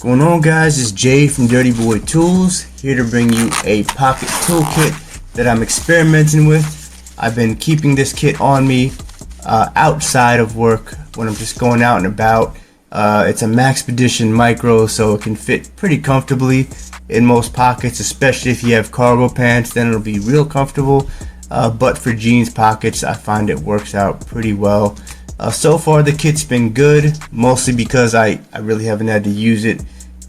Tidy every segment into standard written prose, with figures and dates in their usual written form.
Going on, guys? It's Jay from Dirty Boy Tools, here to bring you a pocket toolkit that I'm experimenting with. I've been keeping this kit on me outside of work when I'm just going out and about. It's a Maxpedition Micro, so it can fit pretty comfortably in most pockets, especially if you have cargo pants, then it'll be real comfortable. But for jeans pockets, I find it works out pretty well. So far the kit's been good, mostly because I really haven't had to use it,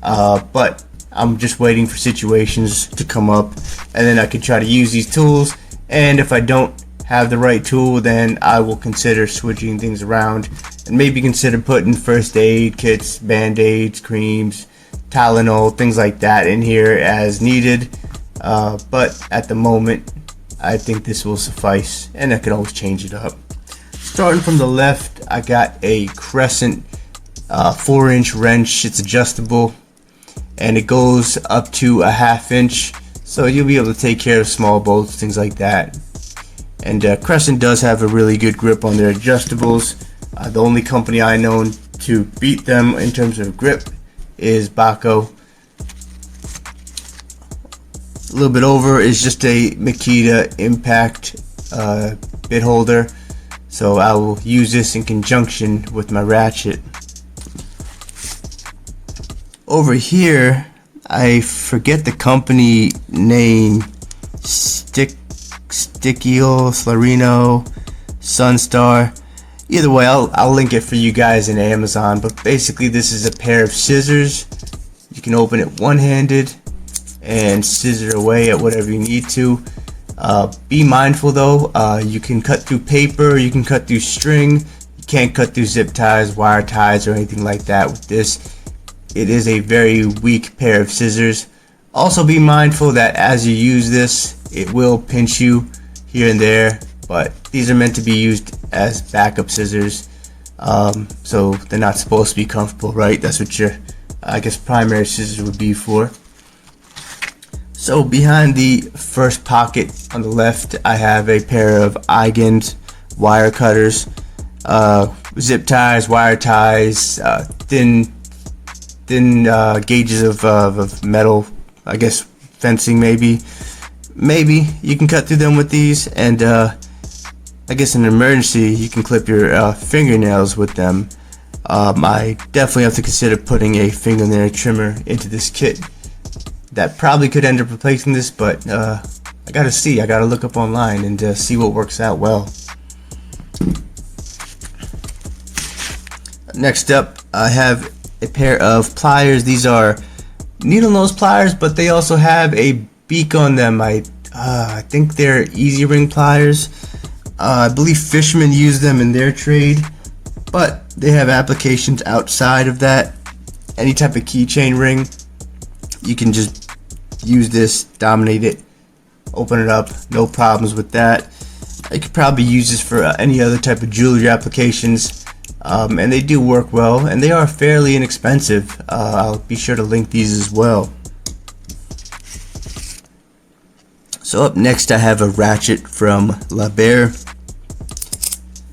but I'm just waiting for situations to come up and then I can try to use these tools. And if I don't have the right tool, then I will consider switching things around and maybe consider putting first aid kits, band-aids, creams, Tylenol, things like that in here as needed. But at the moment I think this will suffice, and I can always change it up. Starting from the left, I got a Crescent 4-inch wrench. It's adjustable and it goes up to a 1/2 inch, so you'll be able to take care of small bolts, things like that. And Crescent does have a really good grip on their adjustables. The only company I know to beat them in terms of grip is Baco. A little bit over is just a Makita impact bit holder, so I will use this in conjunction with my ratchet. Over here, I forget the company name, Stickio, Slarino, Sunstar. Either way, I'll link it for you guys in Amazon, but basically this is a pair of scissors. You can open it one-handed and scissor away at whatever you need to. Be mindful though, you can cut through paper, you can cut through string, you can't cut through zip ties, wire ties, or anything like that with this. It is a very weak pair of scissors. Also be mindful that as you use this, it will pinch you here and there, but these are meant to be used as backup scissors, so they're not supposed to be comfortable, right? That's what your, I guess, primary scissors would be for. So behind the first pocket on the left, I have a pair of Eigens wire cutters, zip ties, wire ties, thin gauges of metal, I guess fencing maybe you can cut through them with these, and I guess in an emergency you can clip your fingernails with them. I definitely have to consider putting a fingernail trimmer into this kit. That probably could end up replacing this, but I gotta look up online and see what works out well. Next up, I have a pair of pliers. These are needle nose pliers, but they also have a beak on them. I think they're easy ring pliers. I believe fishermen use them in their trade, but they have applications outside of that. Any type of keychain ring, you can just use this, dominate it, open it up, no problems with that. I could probably use this for any other type of jewelry applications, and they do work well, and they are fairly inexpensive. I'll be sure to link these as well. So up next, I have a ratchet from La Bear.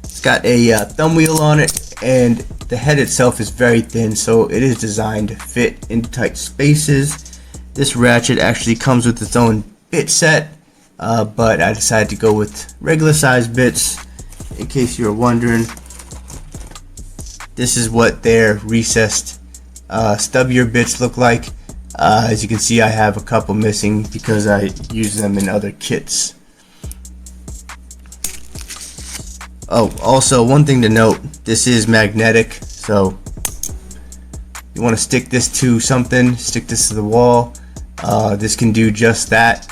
It's got a thumb wheel on it, and the head itself is very thin, so it is designed to fit into tight spaces. This ratchet actually comes with its own bit set, but I decided to go with regular size bits. In case you were wondering, this is what their recessed stubbier bits look like. As you can see, I have a couple missing because I use them in other kits. Oh, also one thing to note, this is magnetic, so you want to stick this to something, stick this to the wall. This can do just that,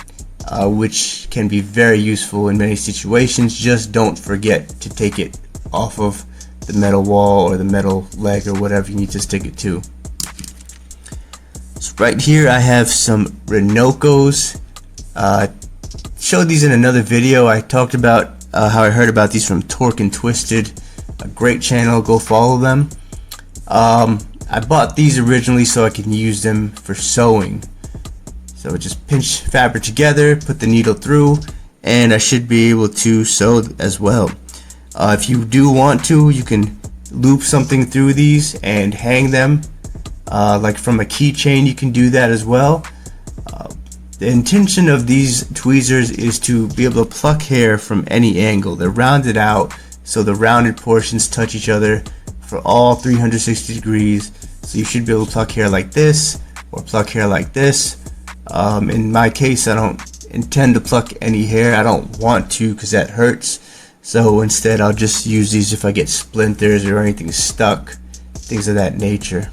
which can be very useful in many situations. Just don't forget to take it off of the metal wall or the metal leg or whatever you need to stick it to. So right here I have some Rinokos. Showed these in another video. I talked about how I heard about these from Torque and Twisted, a great channel, go follow them. I bought these originally so I can use them for sewing. So just pinch fabric together, put the needle through, and I should be able to sew as well. If you do want to, you can loop something through these and hang them like from a keychain you can do that as well. The intention of these tweezers is to be able to pluck hair from any angle. They're rounded out so the rounded portions touch each other for all 360 degrees, so you should be able to pluck hair like this or pluck hair like this. In my case, I don't intend to pluck any hair. I don't want to because that hurts, so instead I'll just use these if I get splinters or anything stuck, things of that nature.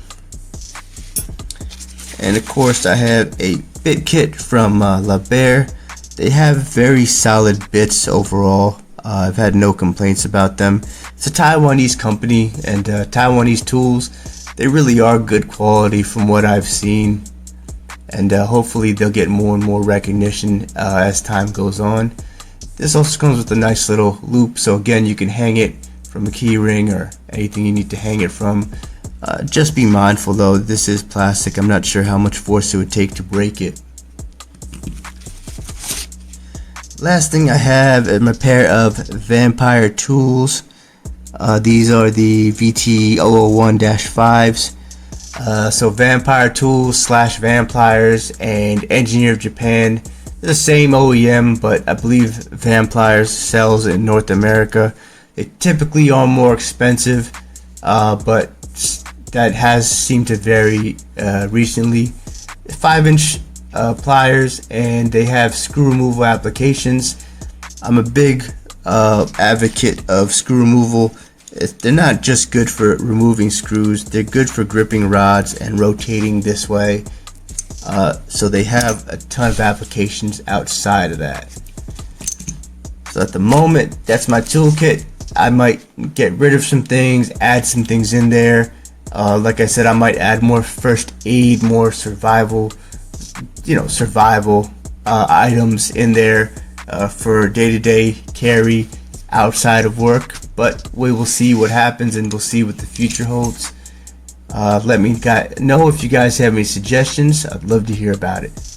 And of course I have a bit kit from La Bear. They have very solid bits overall. I've had no complaints about them. It's a Taiwanese company, and Taiwanese tools, they really are good quality from what I've seen, and hopefully they'll get more and more recognition as time goes on. This also comes with a nice little loop, so again you can hang it from a key ring or anything you need to hang it from. Just be mindful though, this is plastic. I'm not sure how much force it would take to break it. Last thing I have is my pair of Vampire tools. These are the VT001-5s. So Vampire tools / Pliers and Engineer of Japan. They're the same OEM, but I believe Pliers sells in North America. They typically are more expensive, but that has seemed to vary recently. 5-inch pliers, and they have screw removal applications. I'm a big advocate of screw removal. They're not just good for removing screws, they're good for gripping rods and rotating this way. So they have a ton of applications outside of that. So at the moment, that's my toolkit. I might get rid of some things, add some things in there. Like I said, I might add more first aid, more survival items in there for day-to-day carry outside of work, but we will see what happens and we'll see what the future holds. Let me know if you guys have any suggestions. I'd love to hear about it.